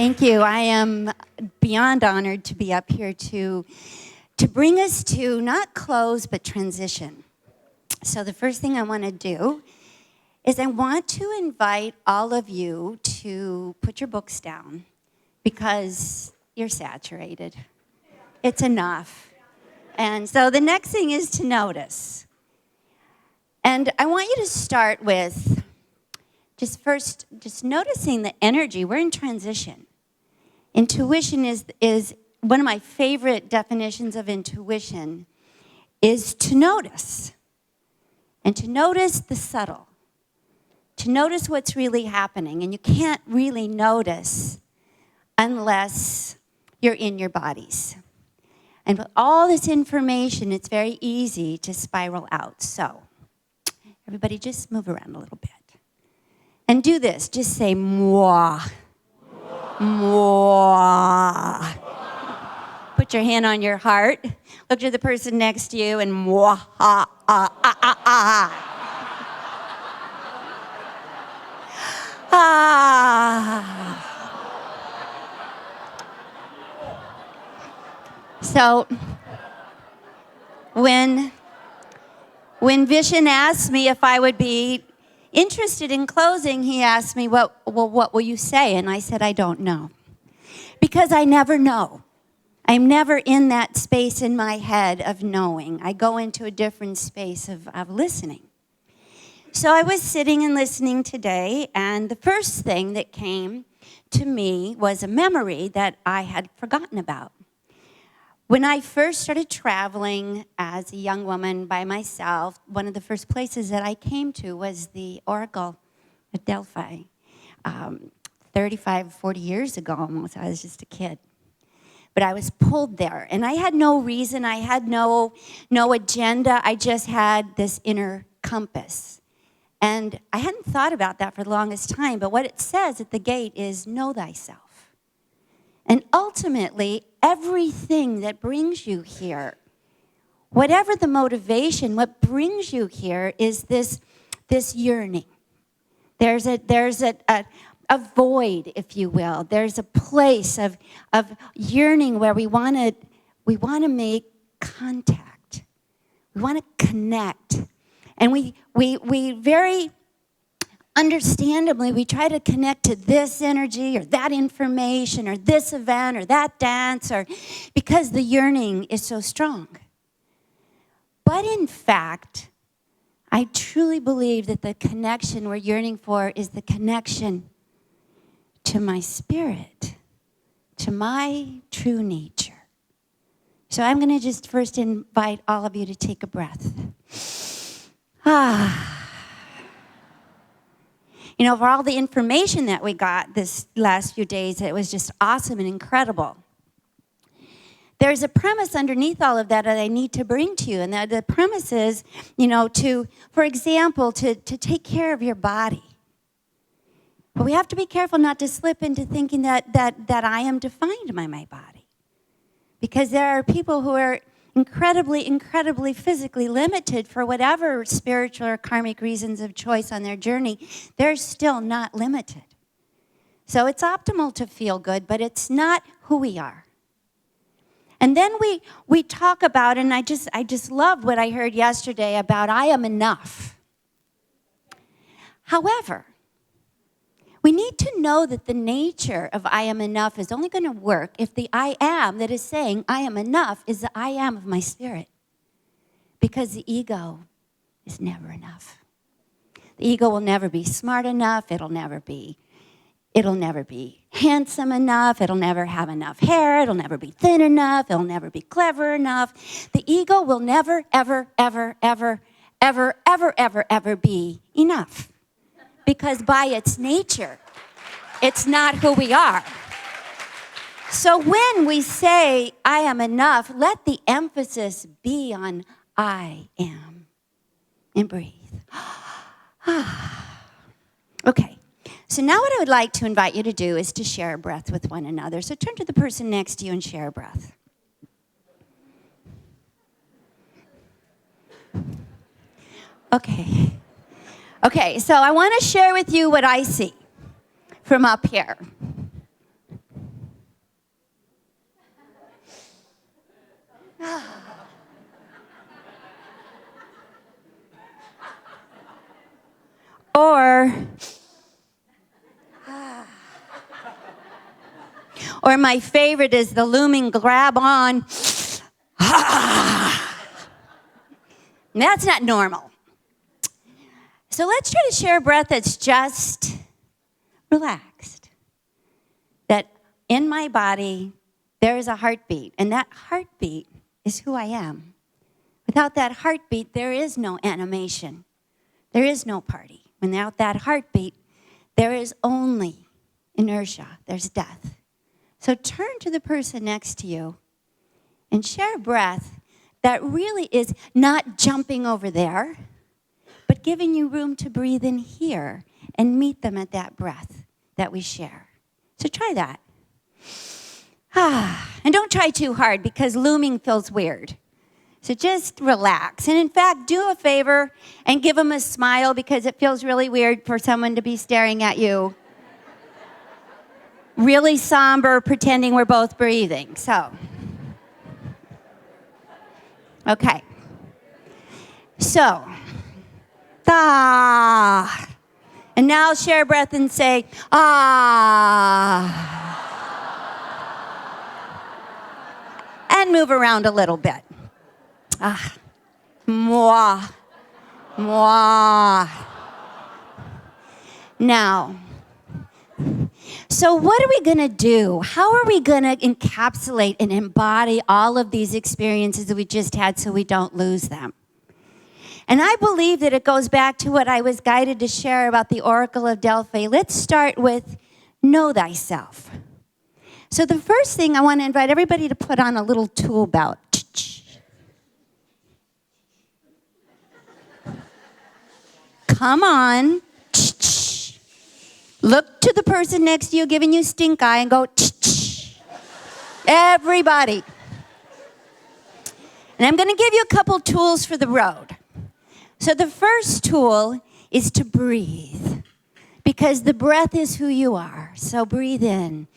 Thank you. I am beyond honored to be up here to bring us to not close, but transition. So the first thing I want to do is I want to invite all of you to put your books down because you're saturated. It's enough. And so the next thing is to notice. And I want you to start with just noticing the energy. We're in transition. Intuition is one of my favorite definitions of intuition is to notice. And to notice the subtle. To notice what's really happening. And you can't really notice unless you're in your bodies. And with all this information, it's very easy to spiral out. So, everybody just move around a little bit. And do this. Just say, moi. Moi. Put your hand on your heart. Look to the person next to you and moi. Ah, ah, ah, ah, ah. Ah. So, when Vishen asked me if I would be interested in closing, he asked me, what will you say? And I said, I don't know. Because I never know. I'm never in that space in my head of knowing. I go into a different space of listening. So I was sitting and listening today, and the first thing that came to me was a memory that I had forgotten about. When I first started traveling as a young woman by myself, one of the first places that I came to was the Oracle at Delphi. 35, 40 years ago almost. I was just a kid. But I was pulled there. And I had no reason. I had no agenda. I just had this inner compass. And I hadn't thought about that for the longest time. But what it says at the gate is, know thyself. And ultimately, everything that brings you here, whatever the motivation, what brings you here is this yearning. There's a void, if you will. There's a place of yearning where we want to make contact. We want to connect. And we very understandably, we try to connect to this energy or that information or this event or that dance because the yearning is so strong. But in fact, I truly believe that the connection we're yearning for is the connection to my spirit, to my true nature. So I'm going to just first invite all of you to take a breath. You know, for all the information that we got this last few days, it was just awesome and incredible. There's a premise underneath all of that I need to bring to you, and the premise is, you know, for example, to take care of your body. But we have to be careful not to slip into thinking that I am defined by my body. Because there are people who are incredibly physically limited for whatever spiritual or karmic reasons of choice on their journey. They're still not limited. So it's optimal to feel good, but it's not who we are. And then we talk about, and I just loved what I heard yesterday about I am enough. However, we need to know that the nature of I am enough is only going to work if the I am that is saying I am enough is the I am of my spirit. Because the ego is never enough. The ego will never be smart enough. It'll never be handsome enough. It'll never have enough hair. It'll never be thin enough. It'll never be clever enough. The ego will never, ever, ever, ever, ever, ever, ever, ever be enough. Because by its nature, it's not who we are. So when we say, I am enough, let the emphasis be on I am. And breathe. Okay. So now what I would like to invite you to do is to share a breath with one another. So turn to the person next to you and share a breath. Okay, so I want to share with you what I see from up here. Or my favorite is the looming grab on. That's not normal. So let's try to share a breath that's just relaxed. That in my body, there is a heartbeat. And that heartbeat is who I am. Without that heartbeat, there is no animation. There is no party. Without that heartbeat, there is only inertia. There's death. So turn to the person next to you and share a breath that really is not jumping over there, but giving you room to breathe in here and meet them at that breath that we share. So try that. And don't try too hard because looming feels weird. So just relax. And in fact, do a favor and give them a smile because it feels really weird for someone to be staring at you. Really somber, pretending we're both breathing. So, okay. So, ah. And now share a breath and say, ah. And move around a little bit. Ah. Moi. Moi. Now, so what are we going to do? How are we going to encapsulate and embody all of these experiences that we just had so we don't lose them? And I believe that it goes back to what I was guided to share about the Oracle of Delphi. Let's start with know thyself. So the first thing I want to invite everybody to put on a little tool belt. Come on. Look to the person next to you giving you stink eye and go, everybody. And I'm going to give you a couple tools for the road. So the first tool is to breathe, because the breath is who you are. So breathe in.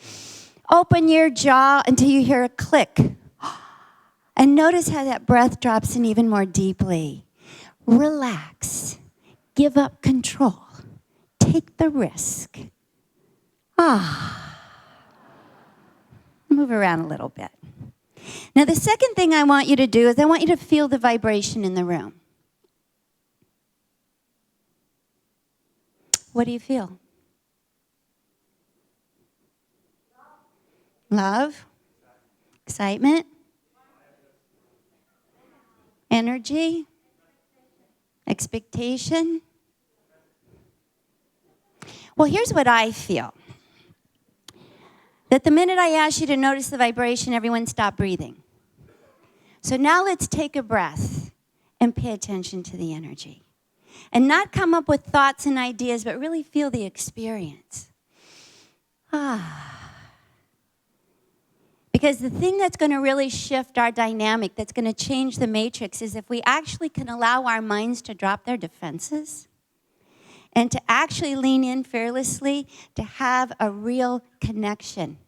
Open your jaw until you hear a click. And notice how that breath drops in even more deeply. Relax. Give up control. Take the risk. Move around a little bit. Now, the second thing I want you to do is I want you to feel the vibration in the room. What do you feel? Love? Excitement? Energy? Expectation? Well, here's what I feel. That the minute I asked you to notice the vibration, everyone stopped breathing. So now let's take a breath and pay attention to the energy. And not come up with thoughts and ideas, but really feel the experience. Because the thing that's going to really shift our dynamic, that's going to change the matrix, is if we actually can allow our minds to drop their defenses and to actually lean in fearlessly to have a real connection.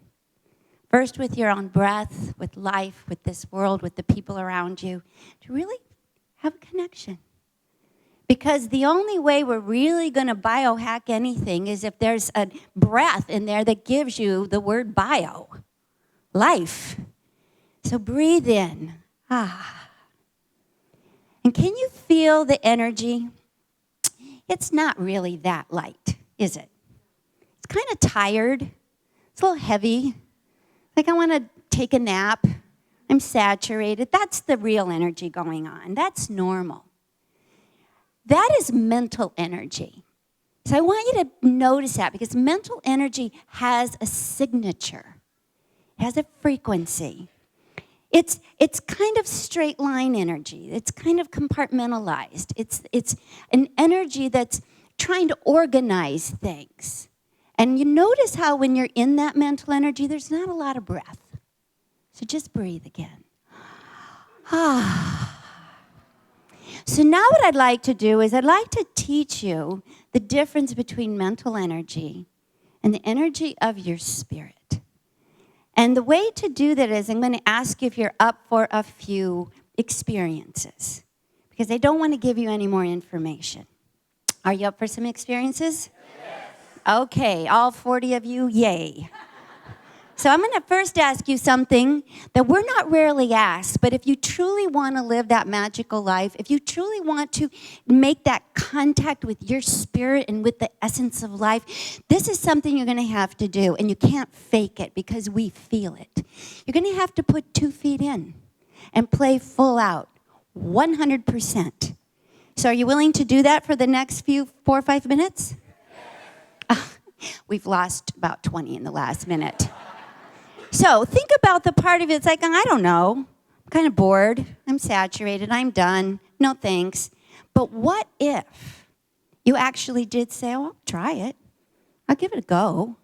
First with your own breath, with life, with this world, with the people around you, to really have a connection. Because the only way we're really going to biohack anything is if there's a breath in there that gives you the word bio, life. So breathe in. And can you feel the energy? It's not really that light, is it? It's kind of tired. It's a little heavy. Like I want to take a nap. I'm saturated. That's the real energy going on. That's normal. That is mental energy. So I want you to notice that, because mental energy has a signature. It has a frequency. It's kind of straight line energy. It's kind of compartmentalized. It's an energy that's trying to organize things. And you notice how when you're in that mental energy, there's not a lot of breath. So just breathe again. So now what I'd like to do is I'd like to teach you the difference between mental energy and the energy of your spirit. And the way to do that is I'm going to ask you if you're up for a few experiences, because I don't want to give you any more information. Are you up for some experiences? Okay, all 40 of you, yay. So I'm going to first ask you something that we're not rarely asked, but if you truly want to live that magical life, if you truly want to make that contact with your spirit and with the essence of life, this is something you're going to have to do, and you can't fake it because we feel it. You're going to have to put 2 feet in and play full out, 100%. So are you willing to do that for the next 4 or 5 minutes? We've lost about 20 in the last minute. So think about the part of it. It's like, I don't know. I'm kind of bored. I'm saturated. I'm done. No thanks. But what if you actually did say, oh, I'll try it. I'll give it a go.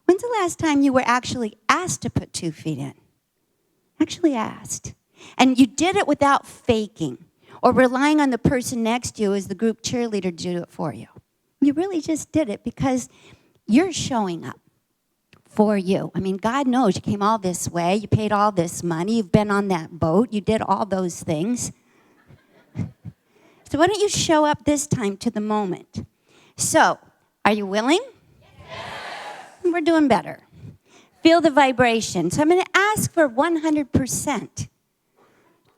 When's the last time you were actually asked to put 2 feet in? Actually asked. And you did it without faking or relying on the person next to you as the group cheerleader to do it for you. You really just did it because you're showing up for you. I mean, God knows you came all this way. You paid all this money. You've been on that boat. You did all those things. So why don't you show up this time to the moment? So, are you willing? Yes. We're doing better. Feel the vibration. So I'm going to ask for 100%.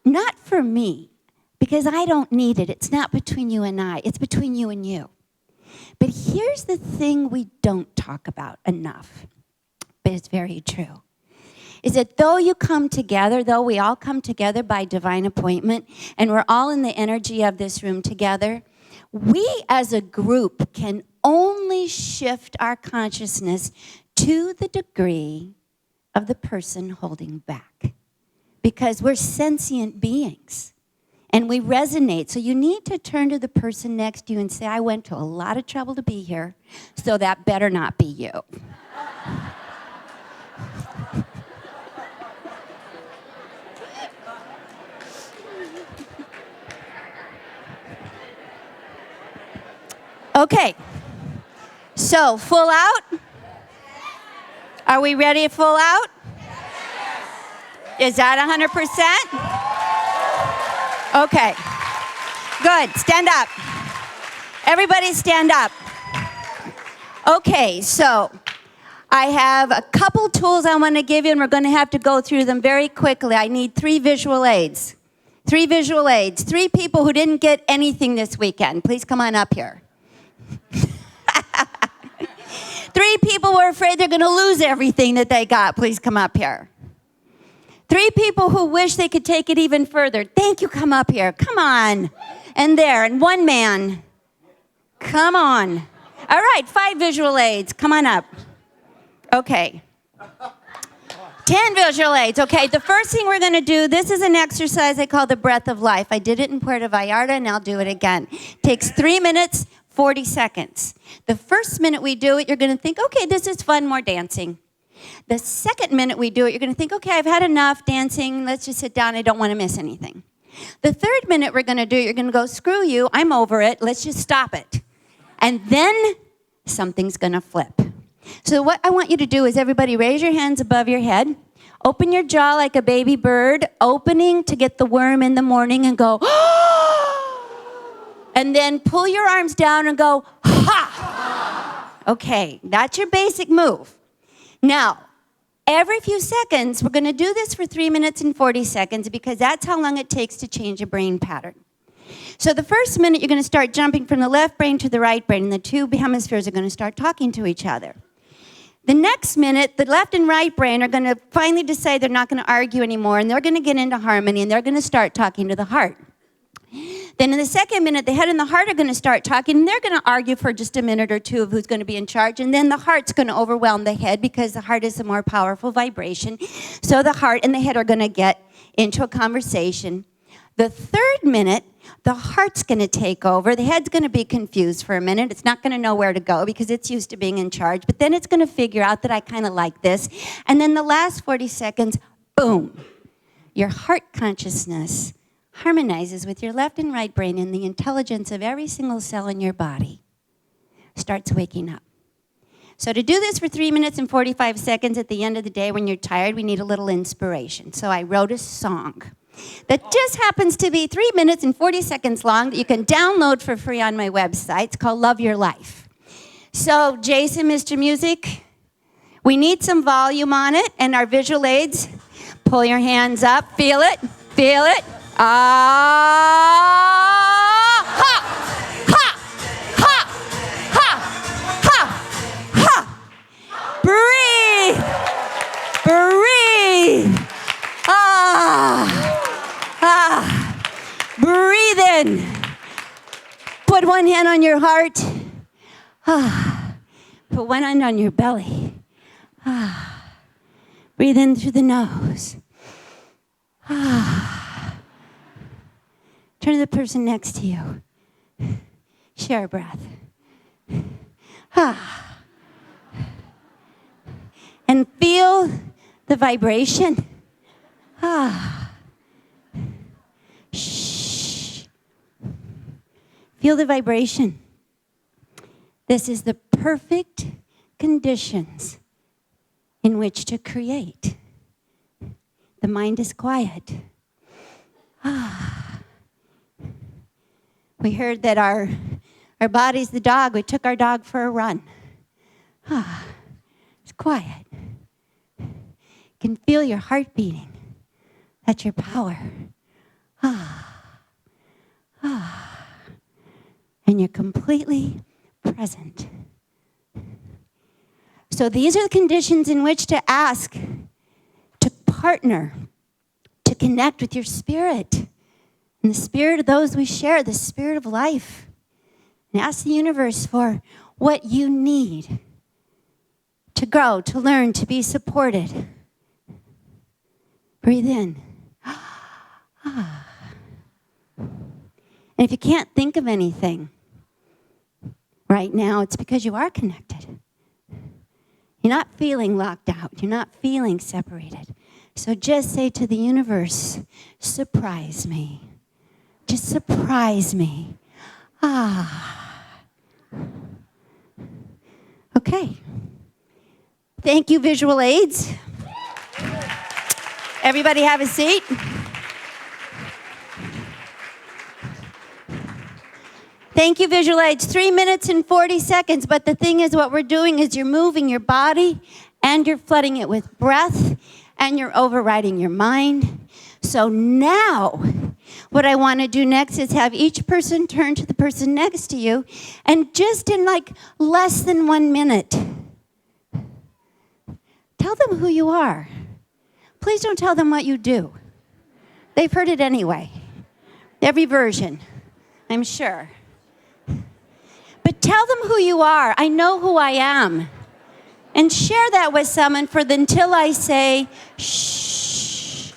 Not for me, because I don't need it. It's not between you and I. It's between you and you. But here's the thing we don't talk about enough, but it's very true, is that though you come together, though we all come together by divine appointment, and we're all in the energy of this room together, we as a group can only shift our consciousness to the degree of the person holding back. Because we're sentient beings. And we resonate. So you need to turn to the person next to you and say, I went to a lot of trouble to be here, so that better not be you. Okay. So, full out? Are we ready to full out? Is that 100%? Okay, good. Stand up. Everybody stand up. Okay, so I have a couple tools I want to give you, and we're going to have to go through them very quickly. I need 3 visual aids. 3 visual aids. 3 people who didn't get anything this weekend. Please come on up here. 3 people who are afraid they're going to lose everything that they got. Please come up here. 3 people who wish they could take it even further. Thank you, come up here. Come on. And there, and 1 man. Come on. All right, 5 visual aids. Come on up. Okay. 10 visual aids. Okay, the first thing we're going to do, this is an exercise I call the breath of life. I did it in Puerto Vallarta, and I'll do it again. Takes 3 minutes, 40 seconds. The first minute we do it, you're going to think, okay, this is fun, more dancing. The second minute we do it, you're going to think, okay, I've had enough dancing. Let's just sit down. I don't want to miss anything. The third minute we're going to do it, you're going to go, screw you. I'm over it. Let's just stop it. And then something's going to flip. So what I want you to do is everybody raise your hands above your head. Open your jaw like a baby bird, opening to get the worm in the morning and go, and then pull your arms down and go, ha! Okay, that's your basic move. Now, every few seconds, we're going to do this for 3 minutes and 40 seconds because that's how long it takes to change a brain pattern. So the first minute, you're going to start jumping from the left brain to the right brain, and the 2 hemispheres are going to start talking to each other. The next minute, the left and right brain are going to finally decide they're not going to argue anymore, and they're going to get into harmony, and they're going to start talking to the heart. Then in the second minute, the head and the heart are going to start talking, and they're going to argue for just a minute or 2 of who's going to be in charge, and then the heart's going to overwhelm the head because the heart is a more powerful vibration. So the heart and the head are going to get into a conversation. The third minute, the heart's going to take over. The head's going to be confused for a minute. It's not going to know where to go because it's used to being in charge, but then it's going to figure out that I kind of like this. And then the last 40 seconds, boom, your heart consciousness harmonizes with your left and right brain, and the intelligence of every single cell in your body starts waking up. So to do this for 3 minutes and 45 seconds at the end of the day when you're tired, we need a little inspiration. So I wrote a song. that just happens to be 3 minutes and 40 seconds long that you can download for free on my website. It's called Love Your Life. So, Jason, Mr. Music, we need some volume on it, and our visual aids, pull your hands up, feel it, feel it. Ah, ha, ha, ha, ha, ha, ha. Breathe, breathe. Ah, ah. Breathe in. Put one hand on your heart. Ah. Put one hand on your belly. Ah. Breathe in through the nose. Ah. Turn to the person next to you. Share a breath. Ah. And feel the vibration. Ah. Shh. Feel the vibration. This is the perfect conditions in which to create. The mind is quiet. Ah. We heard that our body's the dog. We took our dog for a run. Ah. It's quiet. You can feel your heart beating. That's your power. Ah. Ah. And you're completely present. So these are the conditions in which to ask, to partner, to connect with your spirit, and the spirit of those we share, the spirit of life. And ask the universe for what you need to grow, to learn, to be supported. Breathe in. And if you can't think of anything right now, it's because you are connected. You're not feeling locked out. You're not feeling separated. So just say to the universe, surprise me. Just surprise me. Ah. Okay. Thank you, visual aids. Everybody have a seat. Thank you, visual aids. 3 minutes and 40 seconds. But the thing is, what we're doing is you're moving your body and you're flooding it with breath and you're overriding your mind. So now, what I want to do next is have each person turn to the person next to you and just in like less than 1 minute, tell them who you are. Please don't tell them what you do. They've heard it anyway. Every version, I'm sure. But tell them who you are. I know who I am. And share that with someone until I say, shh.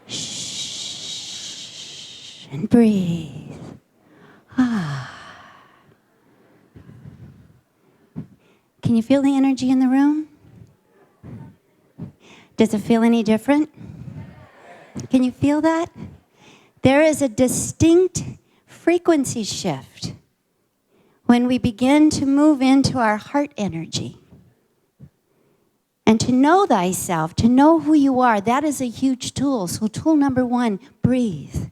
Shh. And breathe. Ah. Can you feel the energy in the room? Does it feel any different? Can you feel that? There is a distinct frequency shift when we begin to move into our heart energy. And to know thyself, to know who you are, that is a huge tool. So tool number 1, breathe.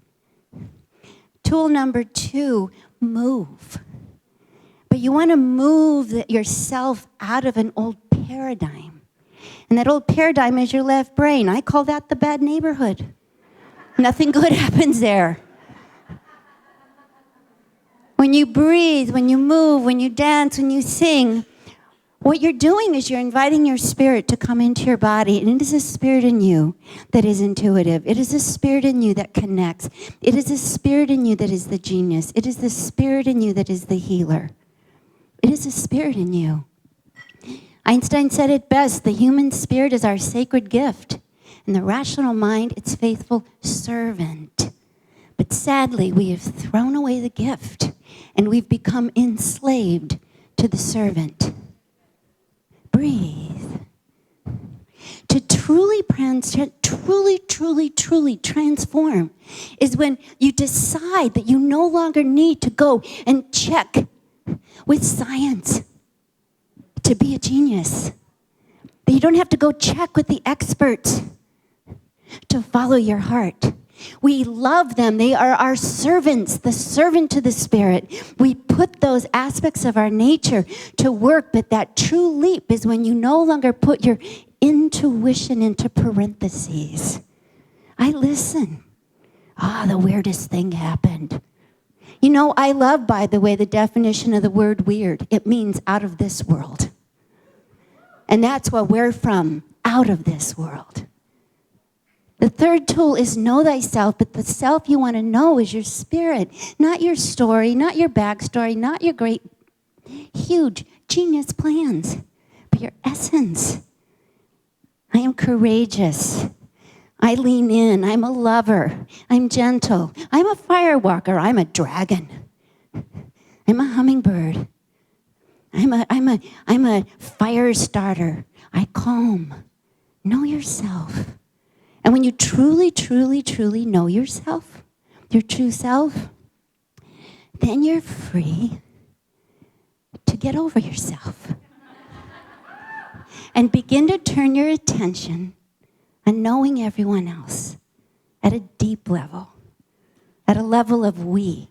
Tool number 2, move. But you want to move yourself out of an old paradigm. And that old paradigm is your left brain. I call that the bad neighborhood. Nothing good happens there. When you breathe, when you move, when you dance, when you sing, what you're doing is you're inviting your spirit to come into your body. And it is a spirit in you that is intuitive. It is a spirit in you that connects. It is a spirit in you that is the genius. It is the spirit in you that is the healer. It is a spirit in you. Einstein said it best, the human spirit is our sacred gift, and the rational mind, its faithful servant. But sadly, we have thrown away the gift, and we've become enslaved to the servant. Breathe. To truly transform is when you decide that you no longer need to go and check with science to be a genius. That you don't have to go check with the experts to follow your heart. We love them. They are our servants, the servant to the Spirit. We put those aspects of our nature to work, but that true leap is when you no longer put your intuition into parentheses. I listen. The weirdest thing happened. You know, I love, by the way, the definition of the word weird. It means out of this world. And that's where we're from, out of this world. The third tool is know thyself, but the self you want to know is your spirit, not your story, not your backstory, not your great, huge, genius plans, but your essence. I am courageous. I lean in. I'm a lover. I'm gentle. I'm a firewalker. I'm a dragon. I'm a hummingbird. I'm a fire starter. I calm. Know yourself. And when you truly know yourself, your true self, then you're free to get over yourself. And begin to turn your attention on knowing everyone else at a deep level, at a level of we.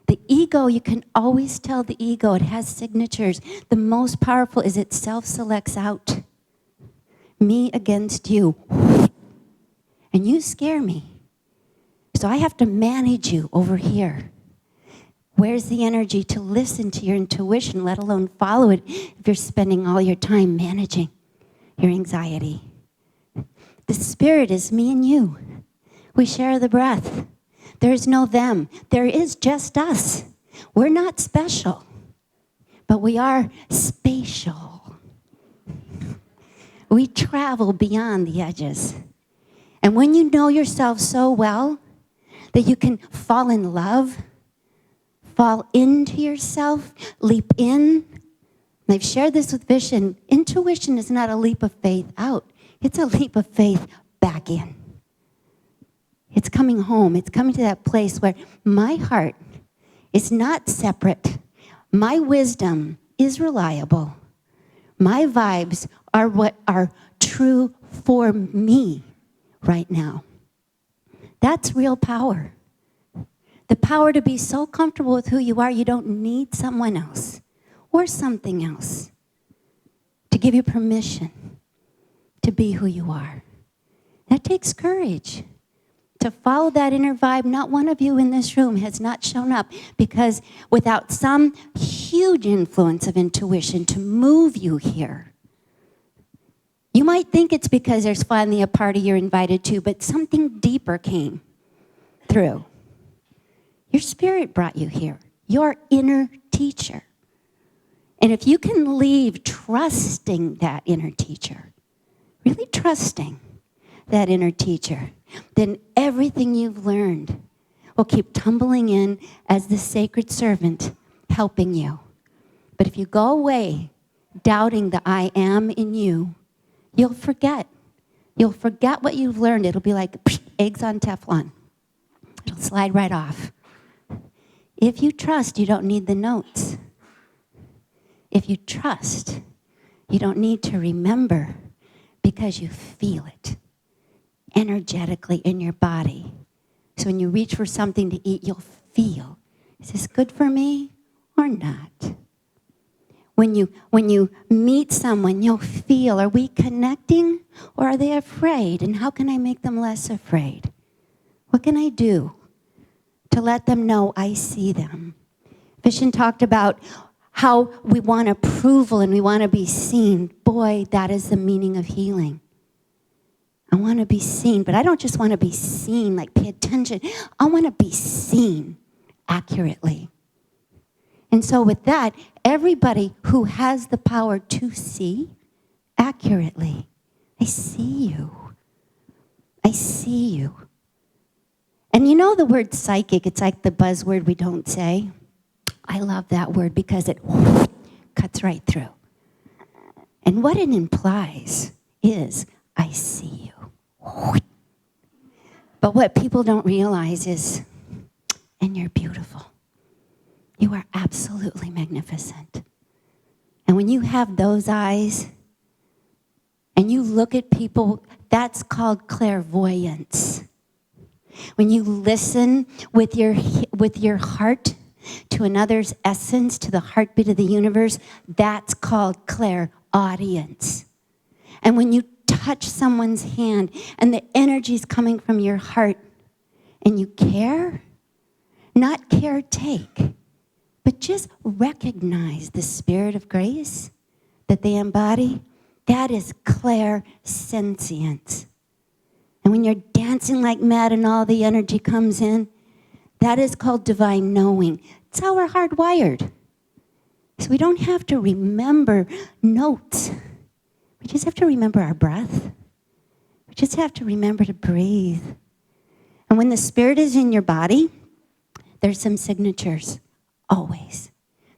The ego, you can always tell the ego, it has signatures. The most powerful is it self-selects out. Me against you. And you scare me. So I have to manage you over here. Where's the energy to listen to your intuition, let alone follow it, if you're spending all your time managing your anxiety? The spirit is me and you. We share the breath. There is no them. There is just us. We're not special, but we are spatial. We travel beyond the edges. And when you know yourself so well that you can fall in love, fall into yourself, leap in. And I've shared this with Vision. Intuition is not a leap of faith out. It's a leap of faith back in. It's coming home. It's coming to that place where my heart is not separate. My wisdom is reliable. My vibes are what are true for me right now. That's real power. The power to be so comfortable with who you are, you don't need someone else or something else to give you permission to be who you are. That takes courage. To follow that inner vibe, not one of you in this room has not shown up because without some huge influence of intuition to move you here. You might think it's because there's finally a party you're invited to, but something deeper came through. Your spirit brought you here, your inner teacher. And if you can leave trusting that inner teacher, really trusting that inner teacher, then everything you've learned will keep tumbling in as the sacred servant helping you. But if you go away doubting the I am in you, you'll forget. You'll forget what you've learned. It'll be like eggs on Teflon. It'll slide right off. If you trust, you don't need the notes. If you trust, you don't need to remember because you feel it energetically in your body. So when you reach for something to eat, you'll feel, is this good for me or not? When you meet someone, you'll feel, are we connecting or are they afraid? And how can I make them less afraid? What can I do to let them know I see them? Vision talked about how we want approval and we want to be seen. Boy, that is the meaning of healing. I want to be seen, but I don't just want to be seen, like pay attention. I want to be seen accurately. And so with that, everybody who has the power to see accurately, I see you. I see you. And you know the word psychic, it's like the buzzword we don't say. I love that word because it cuts right through. And what it implies is I see you. But what people don't realize is, and you're beautiful. You are absolutely magnificent. And when you have those eyes and you look at people, that's called clairvoyance. When you listen with your heart to another's essence, to the heartbeat of the universe, that's called clairaudience. And when you touch someone's hand and the energy's coming from your heart and you care, not caretake, but just recognize the spirit of grace that they embody, that is clairsentience. And when you're dancing like mad and all the energy comes in, that is called divine knowing. It's how we're hardwired. So we don't have to remember notes. We just have to remember our breath. We just have to remember to breathe. And when the spirit is in your body, there's some signatures. Always.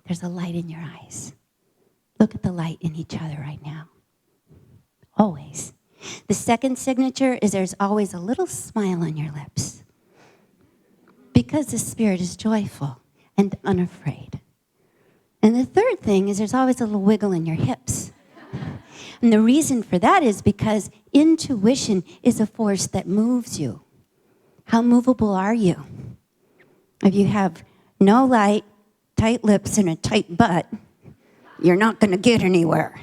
There's a light in your eyes. Look at the light in each other right now. Always. The second signature is there's always a little smile on your lips. Because the spirit is joyful and unafraid. And the third thing is there's always a little wiggle in your hips. And the reason for that is because intuition is a force that moves you. How movable are you? If you have no light, tight lips, and a tight butt, you're not going to get anywhere.